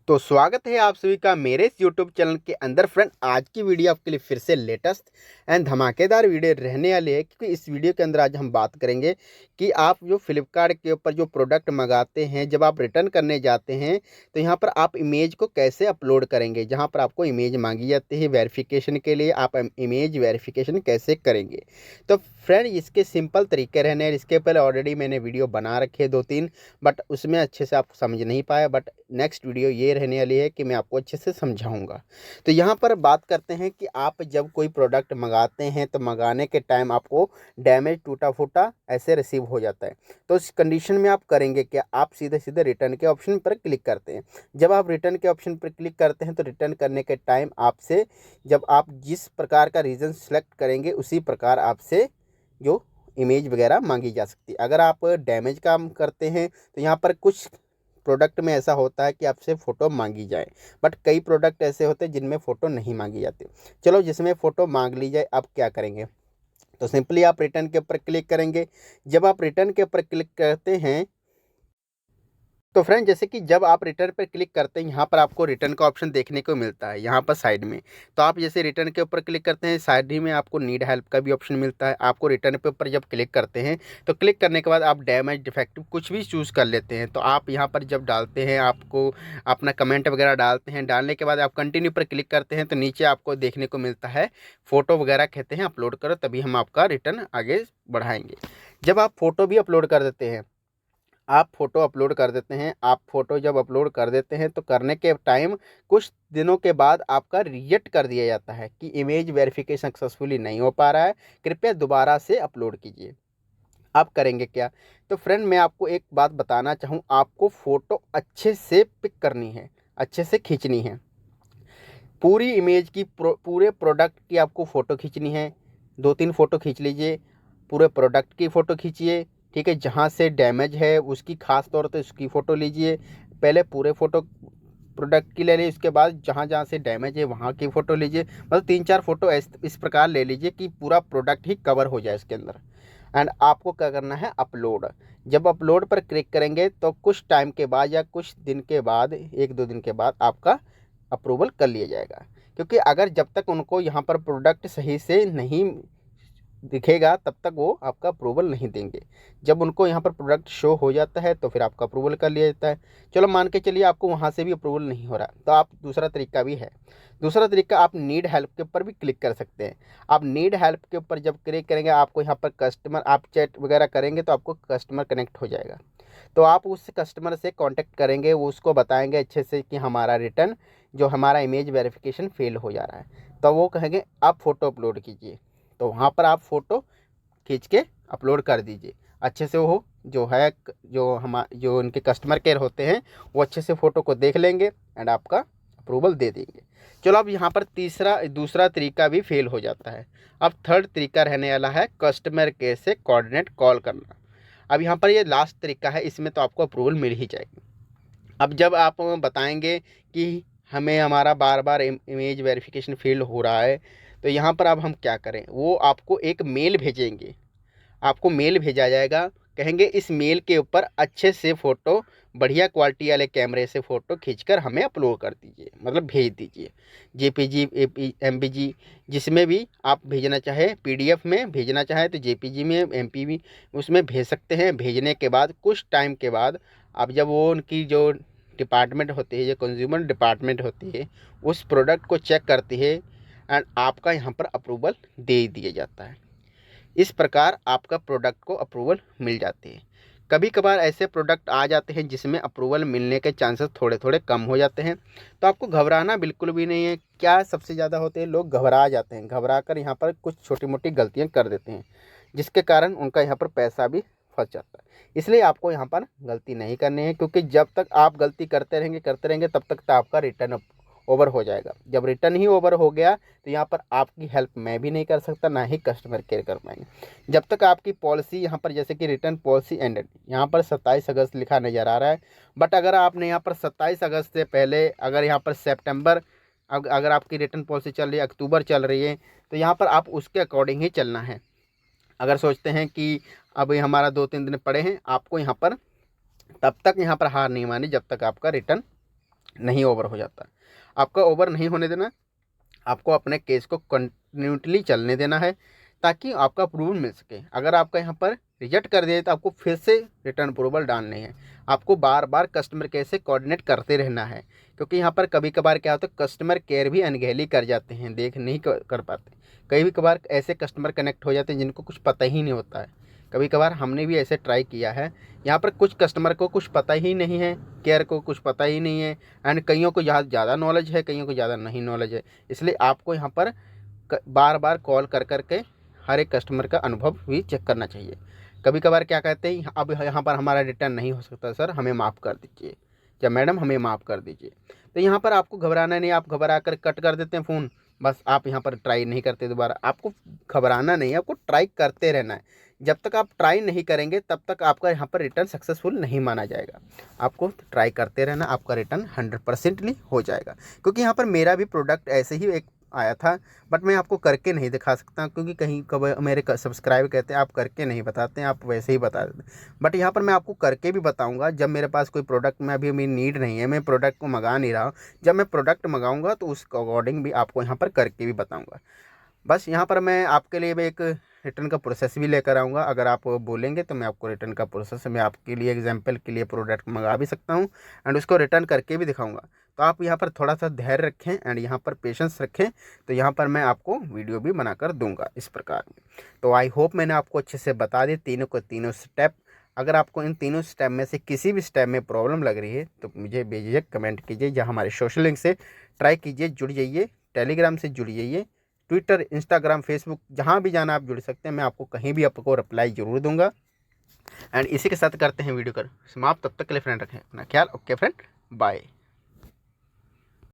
तो स्वागत है आप सभी का मेरे इस यूट्यूब चैनल के अंदर। फ्रेंड, आज की वीडियो आपके लिए फिर से लेटेस्ट एंड धमाकेदार वीडियो रहने वाली है, क्योंकि इस वीडियो के अंदर आज हम बात करेंगे कि आप जो फ्लिपकार्ट के ऊपर जो प्रोडक्ट मंगाते हैं, जब आप रिटर्न करने जाते हैं तो यहाँ पर आप इमेज को कैसे अपलोड करेंगे। जहाँ पर आपको इमेज मांगी जाती है वेरिफिकेशन के लिए, आप इमेज वेरिफिकेशन कैसे करेंगे। तो फ्रेंड, इसके सिंपल तरीके रहने हैं। इसके पहले ऑलरेडी मैंने वीडियो बना रखे हैं 2-3, बट उसमें अच्छे से आप समझ नहीं पाए। बट नेक्स्ट वीडियो ये रहने वाली है कि मैं आपको अच्छे से समझाऊंगा। तो यहाँ पर बात करते हैं कि आप जब कोई प्रोडक्ट मंगाते हैं तो मंगाने के टाइम आपको डैमेज, टूटा फूटा ऐसे रिसीव हो जाता है। तो इस कंडीशन में आप करेंगे क्या, आप सीधे सीधे रिटर्न के ऑप्शन पर क्लिक करते हैं। जब आप रिटर्न के ऑप्शन पर क्लिक करते हैं तो रिटर्न करने के टाइम आपसे, जब आप जिस प्रकार का रीज़न सेलेक्ट करेंगे उसी प्रकार आपसे जो इमेज वगैरह मांगी जा सकती है। अगर आप डैमेज काम करते हैं तो यहाँ पर कुछ प्रोडक्ट में ऐसा होता है कि आपसे फ़ोटो मांगी जाए, बट कई प्रोडक्ट ऐसे होते हैं जिनमें फ़ोटो नहीं मांगी जाती। चलो, जिसमें फ़ोटो मांग ली जाए, अब क्या करेंगे। तो सिंपली आप रिटर्न के ऊपर क्लिक करेंगे। जब आप रिटर्न के ऊपर क्लिक करते हैं तो फ्रेंड, जैसे कि जब आप रिटर्न पर क्लिक करते हैं, यहाँ पर आपको रिटर्न का ऑप्शन देखने को मिलता है यहाँ पर साइड में। तो आप जैसे रिटर्न के ऊपर क्लिक करते हैं, साइड ही में आपको नीड हेल्प का भी ऑप्शन मिलता है। आपको रिटर्न पे ऊपर जब क्लिक करते हैं तो क्लिक करने के बाद आप डैमेज, डिफेक्टिव कुछ भी चूज़ कर लेते हैं। तो आप यहाँ पर जब डालते हैं, आपको अपना कमेंट वगैरह डालते हैं। डालने के बाद आप कंटिन्यू पर क्लिक करते हैं तो नीचे आपको देखने को मिलता है फ़ोटो वगैरह, कहते हैं अपलोड करो, तभी हम आपका रिटर्न आगे बढ़ाएंगे। जब आप फ़ोटो भी अपलोड कर देते हैं, आप फ़ोटो अपलोड कर देते हैं, आप फ़ोटो जब अपलोड कर देते हैं तो करने के टाइम कुछ दिनों के बाद आपका रिजेक्ट कर दिया जाता है कि इमेज वेरिफिकेशन सक्सेसफुली नहीं हो पा रहा है, कृपया दोबारा से अपलोड कीजिए। आप करेंगे क्या। तो फ्रेंड, मैं आपको एक बात बताना चाहूँ, आपको फ़ोटो अच्छे से पिक करनी है, अच्छे से खींचनी है। पूरी इमेज की पूरे प्रोडक्ट की आपको फ़ोटो खींचनी है। 2-3 फ़ोटो खींच लीजिए, पूरे प्रोडक्ट की फ़ोटो खींचिए, ठीक है। जहाँ से डैमेज है उसकी खास तौर पे उसकी फ़ोटो लीजिए। पहले पूरे फ़ोटो प्रोडक्ट की ले लीजिए, उसके बाद जहाँ जहाँ से डैमेज है वहाँ की फ़ोटो लीजिए। मतलब 3-4 फ़ोटो इस प्रकार ले लीजिए कि पूरा प्रोडक्ट ही कवर हो जाए इसके अंदर। एंड आपको क्या करना है, अपलोड। जब अपलोड पर क्लिक करेंगे तो कुछ टाइम के बाद या कुछ दिन के बाद, 1-2 दिन के बाद आपका अप्रूवल कर लिया जाएगा। क्योंकि अगर जब तक उनको यहाँ पर प्रोडक्ट सही से नहीं दिखेगा तब तक वो आपका अप्रूवल नहीं देंगे। जब उनको यहाँ पर प्रोडक्ट शो हो जाता है तो फिर आपका अप्रूवल कर लिया जाता है। चलो, मान के चलिए आपको वहाँ से भी अप्रूवल नहीं हो रहा, तो आप दूसरा तरीका भी है। दूसरा तरीका, आप नीड हेल्प के ऊपर भी क्लिक कर सकते हैं। आप नीड हेल्प के ऊपर जब क्लिक करेंगे, आपको यहाँ पर कस्टमर, आप चैट वगैरह करेंगे तो आपको कस्टमर कनेक्ट हो जाएगा। तो आप उस कस्टमर से कांटेक्ट करेंगे, वो उसको बताएंगे अच्छे से कि हमारा रिटर्न, जो हमारा इमेज वेरिफिकेशन फेल हो जा रहा है। तो वो कहेंगे आप फ़ोटो अपलोड कीजिए। तो वहाँ पर आप फ़ोटो खींच के अपलोड कर दीजिए अच्छे से। वो जो है, जो उनके कस्टमर केयर होते हैं, वो अच्छे से फ़ोटो को देख लेंगे एंड आपका अप्रूवल दे देंगे। चलो, अब यहाँ पर दूसरा तरीका भी फेल हो जाता है। अब थर्ड तरीका रहने वाला है कस्टमर केयर से कोऑर्डिनेट कॉल करना। अब यहाँ पर ये लास्ट तरीका है, इसमें तो आपको अप्रूवल मिल ही जाएगी। अब जब आप बताएंगे कि हमें हमारा बार बार इमेज वेरिफिकेशन फेल हो रहा है, तो यहाँ पर अब हम क्या करें, वो आपको एक मेल भेजेंगे। आपको मेल भेजा जाएगा, कहेंगे इस मेल के ऊपर अच्छे से फ़ोटो, बढ़िया क्वालिटी वाले कैमरे से फ़ोटो खींचकर हमें अपलोड कर दीजिए, मतलब भेज दीजिए। जेपीजी, एमपीजी, जिसमें भी आप भेजना चाहे, पीडीएफ में भेजना चाहे तो जेपीजी में, एमपीवी उसमें भेज सकते हैं। भेजने के बाद कुछ टाइम के बाद, अब जब वो उनकी जो डिपार्टमेंट होती है, जो कंज्यूमर डिपार्टमेंट होती है, उस प्रोडक्ट को चेक करती है एंड आपका यहाँ पर अप्रूवल दे दिया जाता है। इस प्रकार आपका प्रोडक्ट को अप्रूवल मिल जाती है। कभी कभार ऐसे प्रोडक्ट आ जाते हैं जिसमें अप्रूवल मिलने के चांसेस थोड़े थोड़े कम हो जाते हैं, तो आपको घबराना बिल्कुल भी नहीं है। क्या सबसे ज़्यादा होते हैं, लोग घबरा जाते हैं, घबरा कर यहाँ पर कुछ छोटी मोटी गलतियाँ कर देते हैं, जिसके कारण उनका यहाँ पर पैसा भी फंस जाता है। इसलिए आपको यहाँ पर गलती नहीं करनी है, क्योंकि जब तक आप गलती करते रहेंगे तब तक तो आपका रिटर्न ओवर हो जाएगा। जब रिटर्न ही ओवर हो गया तो यहाँ पर आपकी हेल्प मैं भी नहीं कर सकता, ना ही कस्टमर केयर कर पाएंगे। जब तक आपकी पॉलिसी यहाँ पर, जैसे कि रिटर्न पॉलिसी एंडेड, यहाँ पर 27 अगस्त लिखा नज़र आ रहा है, बट अगर आपने यहाँ पर 27 अगस्त से पहले, अगर यहाँ पर सितंबर, अगर आपकी रिटर्न पॉलिसी चल रही है, अक्टूबर चल रही है, तो यहाँ पर आप उसके अकॉर्डिंग ही चलना है। अगर सोचते हैं कि अभी हमारा 2-3 दिन पड़े हैं, आपको यहाँ पर तब तक यहाँ पर हार नहीं मानी जब तक आपका रिटर्न नहीं ओवर हो जाता। आपका ओवर नहीं होने देना, आपको अपने केस को कंटिन्यूटली चलने देना है ताकि आपका अप्रूवल मिल सके। अगर आपका यहाँ पर रिजेक्ट कर दिया तो आपको फिर से रिटर्न अप्रूवल डालनी है। आपको बार बार कस्टमर केयर से कोऑर्डिनेट करते रहना है, क्योंकि यहाँ पर कभी कभार क्या होता है कस्टमर केयर भी अनगहली कर जाते हैं, देख नहीं कर पाते। कभी कभार ऐसे कस्टमर कनेक्ट हो जाते हैं जिनको कुछ पता ही नहीं होता है। कभी कभार हमने भी ऐसे ट्राई किया है। यहाँ पर कुछ कस्टमर को कुछ पता ही नहीं है, केयर को कुछ पता ही नहीं है, एंड कईयों को ज़्यादा नॉलेज है, कईयों को ज़्यादा नहीं नॉलेज है। इसलिए आपको यहाँ पर बार बार कॉल कर के हर एक कस्टमर का अनुभव भी चेक करना चाहिए। कभी कभार क्या कहते हैं, अब यहाँ पर हमारा रिटर्न नहीं हो सकता सर, हमें माफ़ कर दीजिए, या मैडम हमें माफ़ कर दीजिए। तो यहाँ पर आपको घबराना नहीं, आप घबरा कर कट कर देते हैं फ़ोन, बस आप यहाँ पर ट्राई नहीं करते दोबारा। आपको घबराना नहीं है, आपको ट्राई करते रहना है। जब तक आप ट्राई नहीं करेंगे तब तक आपका यहाँ पर रिटर्न सक्सेसफुल नहीं माना जाएगा। आपको ट्राई करते रहना, आपका रिटर्न 100% हो जाएगा। क्योंकि यहाँ पर मेरा भी प्रोडक्ट ऐसे ही एक आया था, बट मैं आपको करके नहीं दिखा सकता, क्योंकि कहीं कब मेरे सब्सक्राइबर कहते हैं आप करके नहीं बताते हैं, आप वैसे ही बता देते हैं। बट यहाँ पर मैं आपको करके भी बताऊंगा। जब मेरे पास कोई प्रोडक्ट में अभी मेरी नीड नहीं है, मैं प्रोडक्ट को मंगा नहीं रहा हूँ, जब मैं प्रोडक्ट मंगाऊंगा तो उस अकॉर्डिंग भी आपको यहाँ पर करके भी बताऊँगा। बस यहाँ पर मैं आपके लिए भी एक रिटर्न का प्रोसेस भी लेकर आऊँगा। अगर आप बोलेंगे तो मैं आपको रिटर्न का प्रोसेस मैं आपके लिए एग्जांपल के लिए प्रोडक्ट मंगा भी सकता हूँ एंड उसको रिटर्न करके भी दिखाऊंगा। तो आप यहाँ पर थोड़ा सा धैर्य रखें एंड यहाँ पर पेशेंस रखें, तो यहाँ पर मैं आपको वीडियो भी बनाकर दूंगा इस प्रकार। तो आई होप मैंने आपको अच्छे से बता दिए तीनों स्टेप। अगर आपको इन तीनों स्टेप में से किसी भी स्टेप में प्रॉब्लम लग रही है तो मुझे बेझिझक कमेंट कीजिए, या हमारे सोशल लिंक से ट्राई कीजिए, जुड़ जाइए, टेलीग्राम से जुड़ जाइए, ट्विटर, इंस्टाग्राम, फेसबुक, जहाँ भी जाना आप जुड़ सकते हैं। मैं आपको कहीं भी आपको रिप्लाई जरूर दूंगा। एंड इसी के साथ करते हैं वीडियो कर समाप्त। तब तक के लिए फ्रेंड रखें अपना ख्याल। Okay friend, bye.